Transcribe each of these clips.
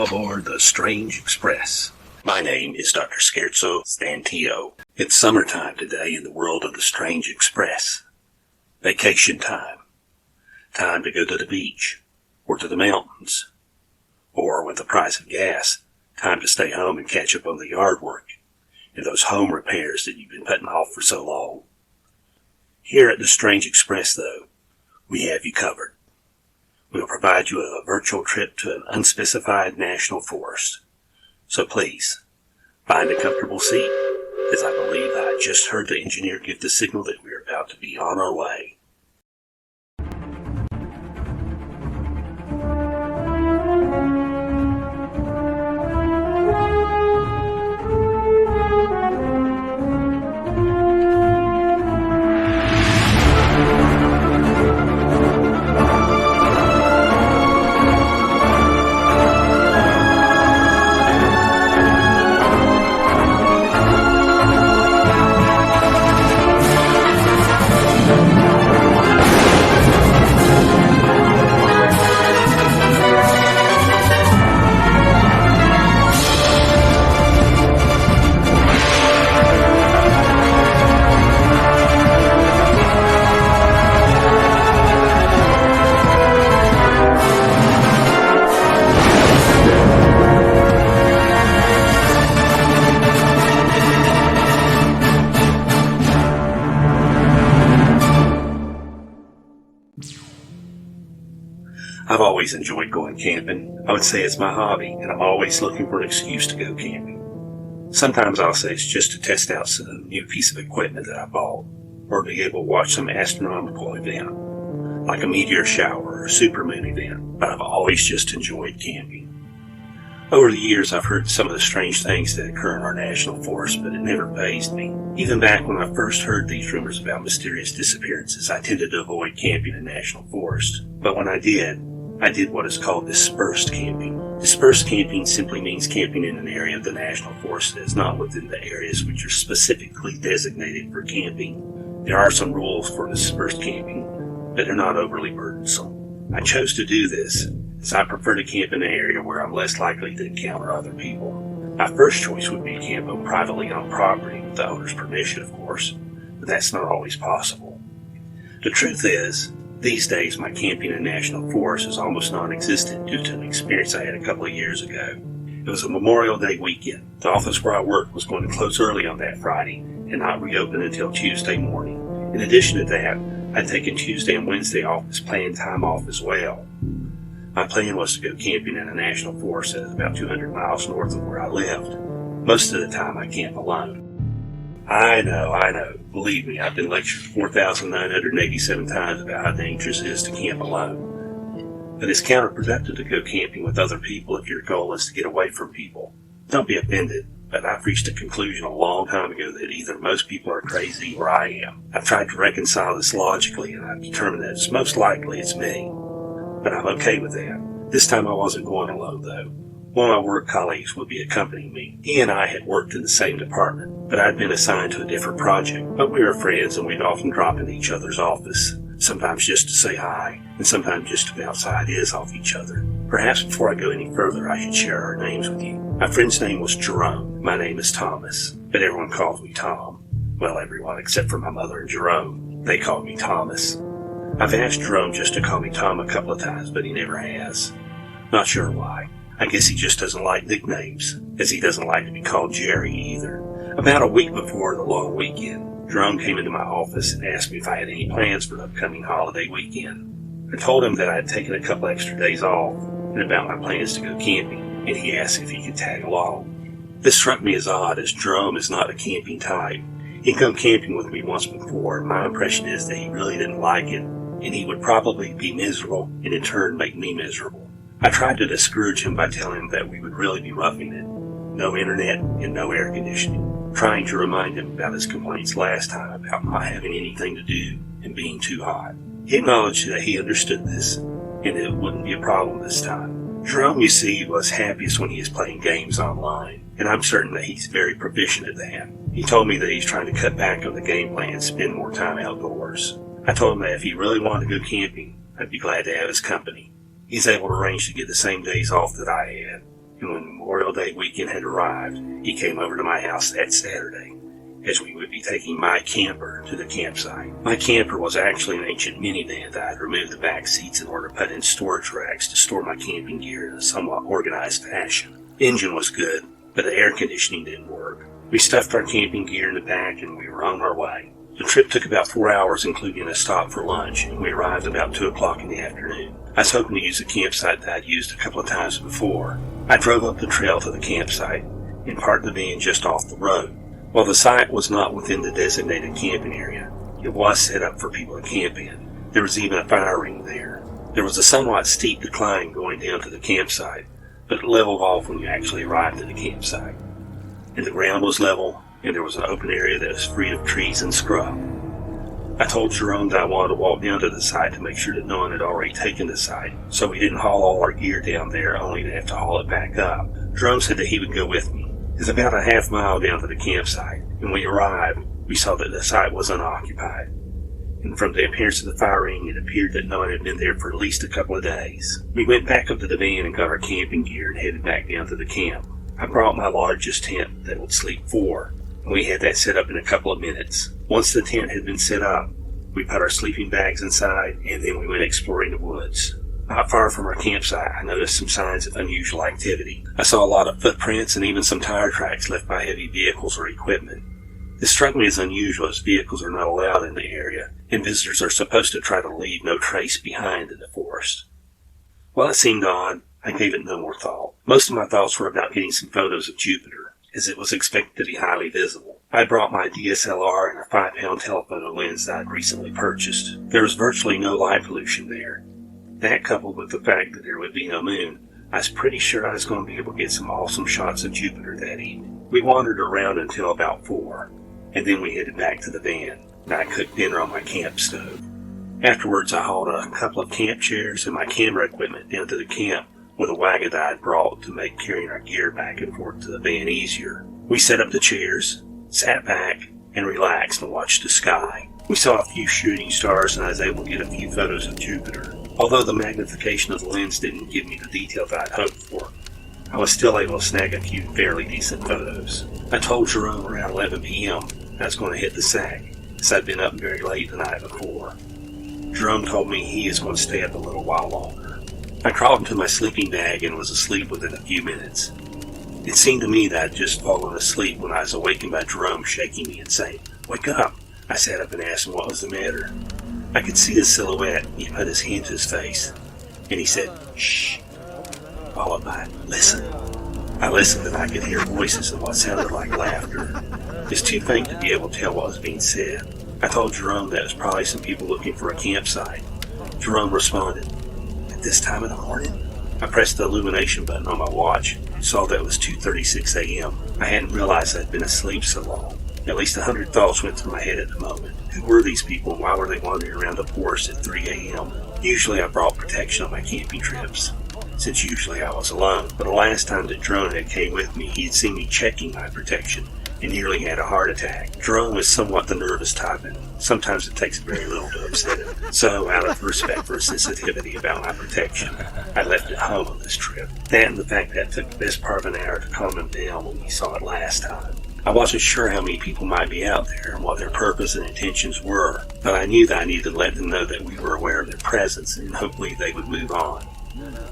aboard the Strange Express. My name is Dr. Scherzo Stantio. It's summertime today in the world of the Strange Express. Vacation time. Time to go to the beach, or to the mountains. Or, with the price of gas, time to stay home and catch up on the yard work and those home repairs that you've been putting off for so long. Here at the Strange Express, though, we have you covered. We'll provide you a virtual trip to an unspecified national forest. So please, find a comfortable seat, as I believe I just heard the engineer give the signal that we're about to be on our way. I've always enjoyed going camping. I would say it's my hobby, and I'm always looking for an excuse to go camping. Sometimes I'll say it's just to test out some new piece of equipment that I bought, or to be able to watch some astronomical event, like a meteor shower or a supermoon event, but I've always just enjoyed camping. Over the years, I've heard some of the strange things that occur in our national forest, but it never fazed me. Even back when I first heard these rumors about mysterious disappearances, I tended to avoid camping in national forests. But when I did what is called dispersed camping. Dispersed camping simply means camping in an area of the national forest that is not within the areas which are specifically designated for camping. There are some rules for dispersed camping, but they're not overly burdensome. I chose to do this as I prefer to camp in an area where I'm less likely to encounter other people. My first choice would be to camp on privately owned property with the owner's permission, of course, but that's not always possible. The truth is, these days, my camping in national forest is almost non-existent due to an experience I had a couple of years ago. It was a Memorial Day weekend. The office where I worked was going to close early on that Friday and not reopen until Tuesday morning. In addition to that, I'd taken Tuesday and Wednesday off as planned time off as well. My plan was to go camping in a national forest that is about 200 miles north of where I lived. Most of the time, I camp alone. I know. Believe me, I've been lectured 4,987 times about how dangerous it is to camp alone. But it's counterproductive to go camping with other people if your goal is to get away from people. Don't be offended, but I've reached a conclusion a long time ago that either most people are crazy or I am. I've tried to reconcile this logically, and I've determined that it's most likely it's me. But I'm okay with that. This time I wasn't going alone, though. One of my work colleagues would be accompanying me. He and I had worked in the same department, but I'd been assigned to a different project. But we were friends, and we'd often drop into each other's office, sometimes just to say hi, and sometimes just to bounce ideas off each other. Perhaps before I go any further, I should share our names with you. My friend's name was Jerome. My name is Thomas, but everyone calls me Tom. Well, everyone except for my mother and Jerome. They call me Thomas. I've asked Jerome just to call me Tom a couple of times, but he never has. Not sure why. I guess he just doesn't like nicknames, as he doesn't like to be called Jerry either. About a week before the long weekend, Jerome came into my office and asked me if I had any plans for the upcoming holiday weekend. I told him that I had taken a couple extra days off and about my plans to go camping, and he asked if he could tag along. This struck me as odd, as Jerome is not a camping type. He'd come camping with me once before, and my impression is that he really didn't like it, and he would probably be miserable and in turn make me miserable. I tried to discourage him by telling him that we would really be roughing it. No internet and no air conditioning. Trying to remind him about his complaints last time about not having anything to do and being too hot. He acknowledged that he understood this and it wouldn't be a problem this time. Jerome, you see, was happiest when he is playing games online, and I'm certain that he's very proficient at that. He told me that he's trying to cut back on the gameplay and spend more time outdoors. I told him that if he really wanted to go camping, I'd be glad to have his company. He's able to arrange to get the same days off that I had, and when Memorial Day weekend had arrived, he came over to my house that Saturday, as we would be taking my camper to the campsite. My camper was actually an ancient minivan that I had removed the back seats in order to put in storage racks to store my camping gear in a somewhat organized fashion. The engine was good, but the air conditioning didn't work. We stuffed our camping gear in the back and we were on our way. The trip took about 4 hours, including a stop for lunch, and we arrived about 2 o'clock in the afternoon. I was hoping to use the campsite that I'd used a couple of times before. I drove up the trail to the campsite and parked the van just off the road. While the site was not within the designated camping area, it was set up for people to camp in. There was even a fire ring there. There was a somewhat steep decline going down to the campsite, but it leveled off when you actually arrived at the campsite. And the ground was level, and there was an open area that was free of trees and scrub. I told Jerome that I wanted to walk down to the site to make sure that no one had already taken the site, so we didn't haul all our gear down there only to have to haul it back up. Jerome said that he would go with me. It's about a half mile down to the campsite, and when we arrived, we saw that the site was unoccupied. And from the appearance of the fire ring, it appeared that no one had been there for at least a couple of days. We went back up to the van and got our camping gear and headed back down to the camp. I brought my largest tent that would sleep 4, and we had that set up in a couple of minutes. Once the tent had been set up, we put our sleeping bags inside, and then we went exploring the woods. Not far from our campsite, I noticed some signs of unusual activity. I saw a lot of footprints and even some tire tracks left by heavy vehicles or equipment. This struck me as unusual, as vehicles are not allowed in the area, and visitors are supposed to try to leave no trace behind in the forest. While it seemed odd, I gave it no more thought. Most of my thoughts were about getting some photos of Jupiter, as it was expected to be highly visible. I brought my DSLR and a 5-pound telephoto lens that I'd recently purchased. There was virtually no light pollution there. That, coupled with the fact that there would be no moon, I was pretty sure I was going to be able to get some awesome shots of Jupiter that evening. We wandered around until about 4, and then we headed back to the van, and I cooked dinner on my camp stove. Afterwards, I hauled a couple of camp chairs and my camera equipment down to the camp with a wagon that I'd brought to make carrying our gear back and forth to the van easier. We set up the chairs, sat back, and relaxed and watched the sky. We saw a few shooting stars, and I was able to get a few photos of Jupiter. Although the magnification of the lens didn't give me the detail that I'd hoped for, I was still able to snag a few fairly decent photos. I told Jerome around 11 p.m. I was going to hit the sack, as I'd been up very late the night before. Jerome told me he is going to stay up a little while longer. I crawled into my sleeping bag and was asleep within a few minutes. It seemed to me that I'd just fallen asleep when I was awakened by Jerome shaking me and saying, "Wake up!" I sat up and asked him what was the matter. I could see his silhouette. He put his hand to his face, and he said, "Shh," followed by, "Listen." I listened, and I could hear voices and what sounded like laughter. It's too faint to be able to tell what was being said. I told Jerome that it was probably some people looking for a campsite. Jerome responded, "At this time of the morning?" I pressed the illumination button on my watch and saw that it was 2:36 a.m. I hadn't realized I'd been asleep so long. At least 100 thoughts went through my head at the moment. Who were these people, and why were they wandering around the forest at 3 a.m.? Usually I brought protection on my camping trips, since usually I was alone. But the last time that Jerome had came with me, he had seen me checking my protection and nearly had a heart attack. Jerome is somewhat the nervous type, and sometimes it takes very little to upset him. So, out of respect for his sensitivity about my protection, I left it home on this trip. That and the fact that it took the best part of an hour to calm him down when we saw it last time. I wasn't sure how many people might be out there and what their purpose and intentions were, but I knew that I needed to let them know that we were aware of their presence and hopefully they would move on.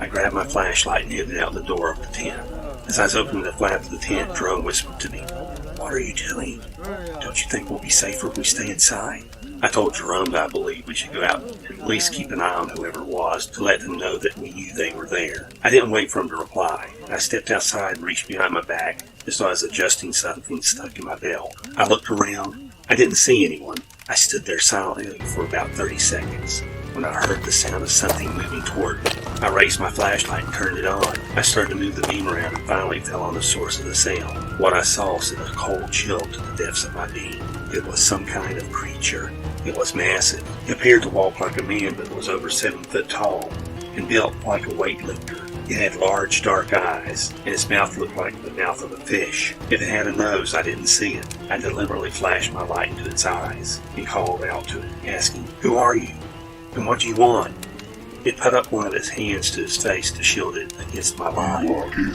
I grabbed my flashlight and headed out the door of the tent. As I was opening the flap of the tent, Jerome whispered to me, "What are you doing? Don't you think we'll be safer if we stay inside?" I told Jerome that I believed we should go out and at least keep an eye on whoever it was to let them know that we knew they were there. I didn't wait for him to reply. I stepped outside and reached behind my back as though I was adjusting something stuck in my belt. I looked around. I didn't see anyone. I stood there silently for about 30 seconds when I heard the sound of something moving toward me. I raised my flashlight and turned it on. I started to move the beam around and finally fell on the source of the sound. What I saw sent a cold chill to the depths of my being. It was some kind of creature. It was massive. It appeared to walk like a man, but was over 7 foot tall and built like a weightlifter. It had large, dark eyes, and its mouth looked like the mouth of a fish. If it had a nose, I didn't see it. I deliberately flashed my light into its eyes and called out to it, asking, "Who are you? And what do you want?" It put up one of its hands to his face to shield it against my line.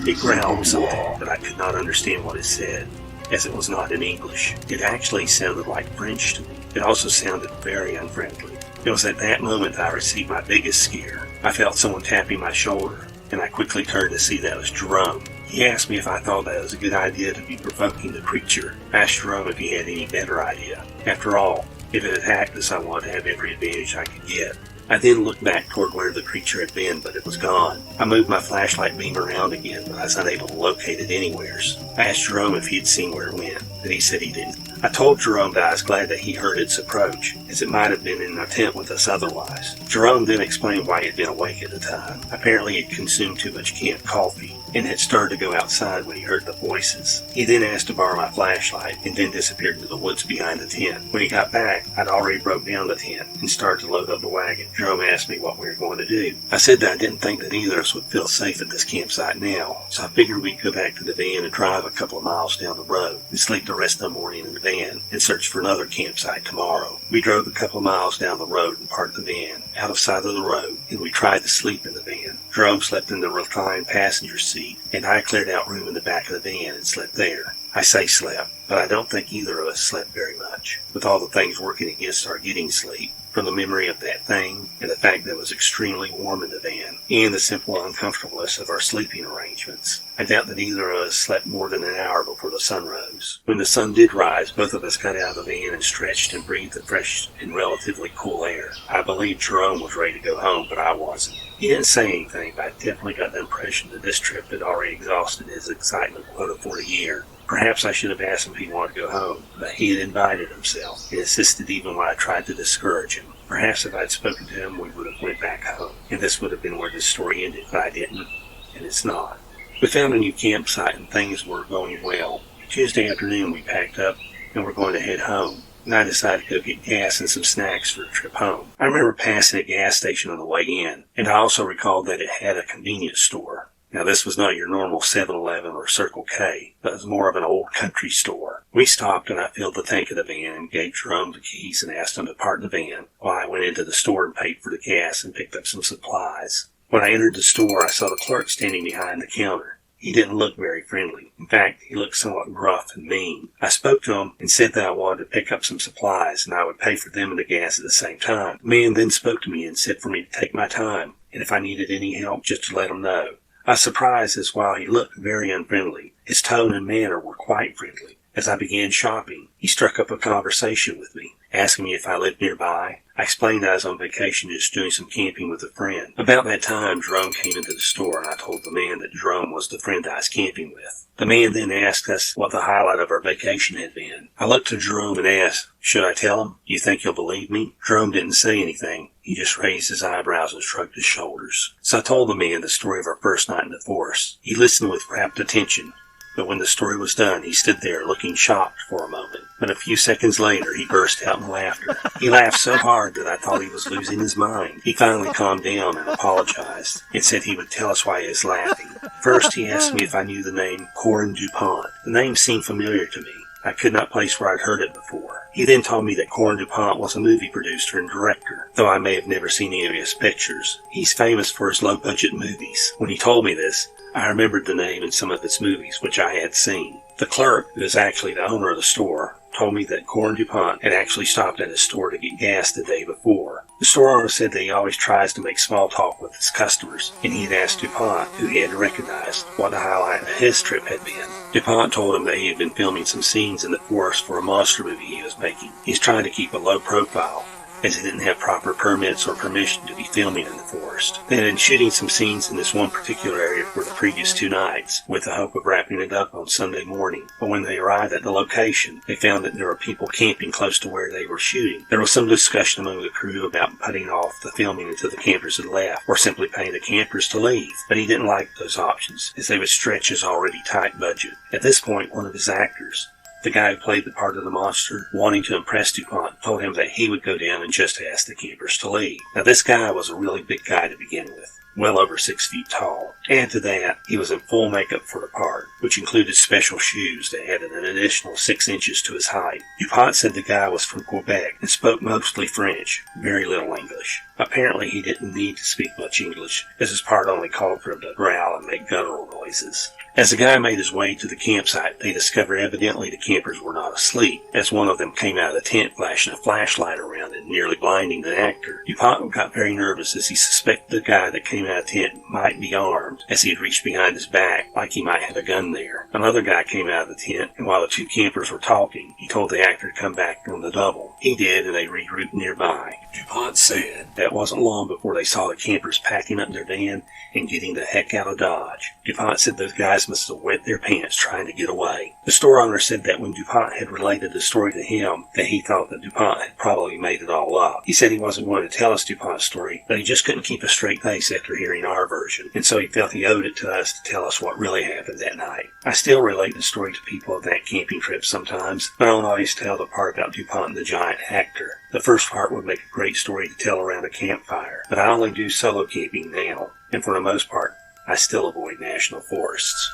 It growled something, but I could not understand what it said, as it was not in English. It actually sounded like French to me. It also sounded very unfriendly. It was at that moment that I received my biggest scare. I felt someone tapping my shoulder, and I quickly turned to see that it was Jerome. He asked me if I thought that it was a good idea to be provoking the creature. I asked Jerome if he had any better idea. After all, if it had hacked us, I wanted to have every advantage I could get. I then looked back toward where the creature had been, but it was gone. I moved my flashlight beam around again, but I was unable to locate it anywheres. I asked Jerome if he had seen where it went, and he said he didn't. I told Jerome that I was glad that he heard its approach, as it might have been in a tent with us otherwise. Jerome then explained why he had been awake at the time. Apparently he had consumed too much canned coffee, and had started to go outside when he heard the voices. He then asked to borrow my flashlight, and then disappeared into the woods behind the tent. When he got back, I'd already broke down the tent, and started to load up the wagon. Jerome asked me what we were going to do. I said that I didn't think that either of us would feel safe at this campsite now, so I figured we'd go back to the van and drive a couple of miles down the road, and sleep the rest of the morning in the van, and search for another campsite tomorrow. We drove a couple of miles down the road and parked the van out of sight of the road, and we tried to sleep in the van. Jerome slept in the reclined passenger seat, and I cleared out room in the back of the van and slept there. I say slept, but I don't think either of us slept very much, with all the things working against our getting sleep, from the memory of that thing, and the fact that it was extremely warm in the van, and the simple uncomfortableness of our sleeping arrangements. I doubt that either of us slept more than an hour before the sun rose. When the sun did rise, both of us got out of the van and stretched and breathed the fresh and relatively cool air. I believe Jerome was ready to go home, but I wasn't. He didn't say anything, but I definitely got the impression that this trip had already exhausted his excitement quota for the year. Perhaps I should have asked him if he wanted to go home, but he had invited himself, and insisted even when I tried to discourage him. Perhaps if I had spoken to him, we would have went back home, and this would have been where this story ended, but I didn't, and it's not. We found a new campsite, and things were going well. Tuesday afternoon, we packed up, and were going to head home, and I decided to go get gas and some snacks for the trip home. I remember passing a gas station on the way in, and I also recalled that it had a convenience store. Now, this was not your normal 7-Eleven or Circle K, but it was more of an old country store. We stopped, and I filled the tank of the van and gave Jerome the keys and asked him to park the van while I went into the store and paid for the gas and picked up some supplies. When I entered the store, I saw the clerk standing behind the counter. He didn't look very friendly. In fact, he looked somewhat gruff and mean. I spoke to him and said that I wanted to pick up some supplies and I would pay for them and the gas at the same time. The man then spoke to me and said for me to take my time, and if I needed any help, just to let him know. I was surprised as while he looked very unfriendly, his tone and manner were quite friendly. As I began shopping, he struck up a conversation with me, asking me if I lived nearby. I explained that I was on vacation just doing some camping with a friend. About that time, Jerome came into the store, and I told the man that Jerome was the friend I was camping with. The man then asked us what the highlight of our vacation had been. I looked to Jerome and asked, should I tell him? Do you think he'll believe me? Jerome didn't say anything. He just raised his eyebrows and shrugged his shoulders. So I told the man the story of our first night in the forest. He listened with rapt attention, but when the story was done, he stood there looking shocked for a moment. But a few seconds later, he burst out in laughter. He laughed so hard that I thought he was losing his mind. He finally calmed down and apologized, and said he would tell us why he was laughing. First, he asked me if I knew the name Corin DuPont. The name seemed familiar to me. I could not place where I'd heard it before. He then told me that Corin DuPont was a movie producer and director, though I may have never seen any of his pictures. He's famous for his low-budget movies. When he told me this, I remembered the name in some of its movies, which I had seen. The clerk, who is actually the owner of the store, told me that Corin DuPont had actually stopped at his store to get gas the day before. The store owner said that he always tries to make small talk with his customers, and he had asked DuPont, who he had recognized, what the highlight of his trip had been. DuPont told him that he had been filming some scenes in the forest for a monster movie he was making. He's trying to keep a low profile, as he didn't have proper permits or permission to be filming in the forest. They had been shooting some scenes in this one particular area for the previous 2 nights, with the hope of wrapping it up on Sunday morning. But when they arrived at the location, they found that there were people camping close to where they were shooting. There was some discussion among the crew about putting off the filming until the campers had left, or simply paying the campers to leave. But he didn't like those options, as they would stretch his already tight budget. At this point, one of his actors, the guy who played the part of the monster, wanting to impress DuPont, told him that he would go down and just ask the campers to leave. Now, this guy was a really big guy to begin with, well over 6 feet tall. Add to that, he was in full makeup for the part. which included special shoes that added an additional 6 inches to his height. DuPont said the guy was from Quebec and spoke mostly French, very little English. Apparently he didn't need to speak much English, as his part only called for him to growl and make guttural noises. As the guy made his way to the campsite, they discovered evidently the campers were not asleep, as one of them came out of the tent flashing a flashlight around it, nearly blinding the actor. DuPont got very nervous as he suspected the guy that came out of the tent might be armed, as he had reached behind his back like he might have a gun there. Another guy came out of the tent, and while the two campers were talking, he told the actor to come back on the double. He did, and they regrouped nearby. DuPont said that wasn't long before they saw the campers packing up their van and getting the heck out of Dodge. DuPont said those guys must have wet their pants trying to get away. The store owner said that when DuPont had related the story to him, that he thought that DuPont had probably made it all up. He said he wasn't going to tell us DuPont's story, but he just couldn't keep a straight face after hearing our version, and so he felt he owed it to us to tell us what really happened that night. I still relate the story to people of that camping trip sometimes, but I don't always tell the part about DuPont and the giant actor. The first part would make a great story to tell around a campfire, but I only do solo camping now, and for the most part, I still avoid national forests.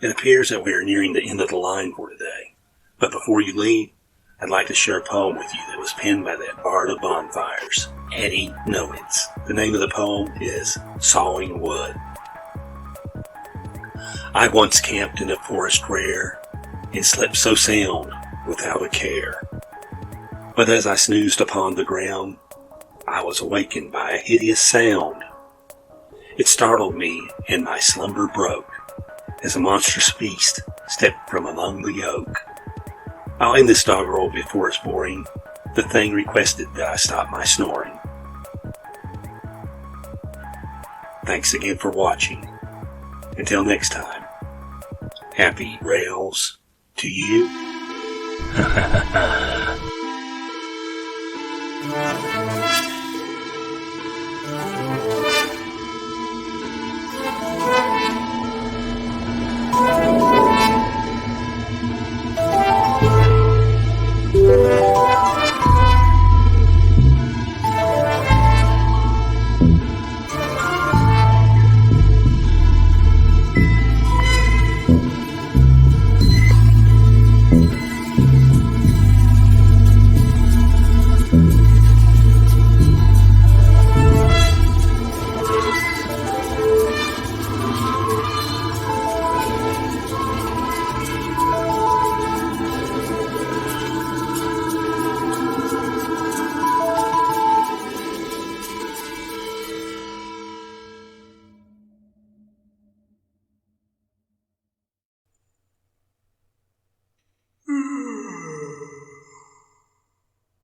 It appears that we are nearing the end of the line for today, but before you leave, I'd like to share a poem with you that was penned by that bard of bonfires, Eddie Nowitz. The name of the poem is Sawing Wood. I once camped in a forest rare, and slept so sound without a care. But as I snoozed upon the ground, I was awakened by a hideous sound. It startled me, and my slumber broke, as a monstrous beast stepped from among the oak. I'll end this doggerel before it's boring. The thing requested that I stop my snoring. Thanks again for watching. Until next time, happy rails to you.